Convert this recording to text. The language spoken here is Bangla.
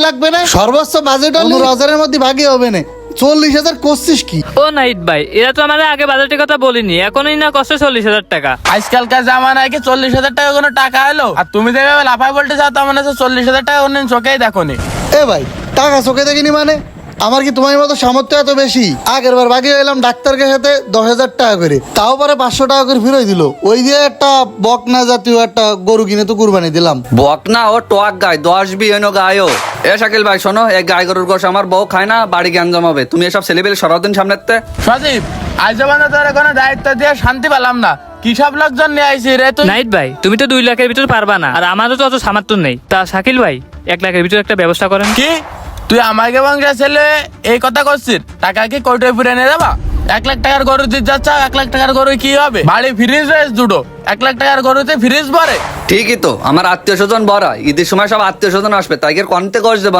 লাগবে না, সর্বোচ্চ বাজেট 15,000-এর মধ্যে ভাগই হবে না। 40,000 করছিস কি? ও নাইট ভাই, এরা তো আমাদের আগে বাজেটের কথা বলিনি, এখনই না কষ্ট 40,000 টাকা। আজকালকার জামানায় কি 40,000 টাকা কোনো টাকা এলো? আর তুমি যেভাবে লাফাই বলতে চাও তার মানে 40,000 টাকা কোনদিন চোখেই দেখো নি। এ ভাই, টাকা চোখে দেখিনি মানে? আমার কি তোমার মতো সামর্থ্য এত বেশি? আগের বার বাকি হইলাম ডাক্তারকে সাথে 10,000 টাকা করে, তাও পরে 500 টাকা করে ফিরোই দিল। ওই দিয়ে একটা বকনা জাতীয় একটা গরু কিনে তো কুরবানি দিলাম। বকনা ও টোয়াক গায় 10 বিয়েনো গায়ও। এ শাকিল ভাই শোনো, এই গাই গরুর গোশ আমার বউ খায় না, বাড়ি জ্ঞান জমাবে। তুমি এসব ছেলেবেলে সরাদিন সামনেতে। সজীব, আজ জমানা তোর কোনো দায়িত্ব দিয়ে শান্তি পেলাম না। কি সব লোকজন নিয়ে আইছি রে তুই? নাইট ভাই, তুমি তো 2 লাখের ভিতর পারবা না, আর আমারও তো অত সামর্থ্য নেই। তা শাকিল ভাই, 1 লাখের ভিতর একটা ব্যবস্থা করেন। কি তুই আমাকে বংশের ছেলে এই কথা করছিস? টাকা কি কোর্টে ফিরে নিয়ে যাবা? 1 লাখ টাকার গরু দিতে যাচ্ছ, 1 লাখ টাকার গরু কি হবে? বাড়ি ফ্রিজ রয়েছে দুটো, 1 লাখ টাকার গরুতে ফ্রিজ ভরে? ঠিকই তো, আমার আত্মীয় স্বজন বড়া, ঈদের সময় সব আত্মীয় স্বজন আসবে, তাই কনতে কষ দেবা।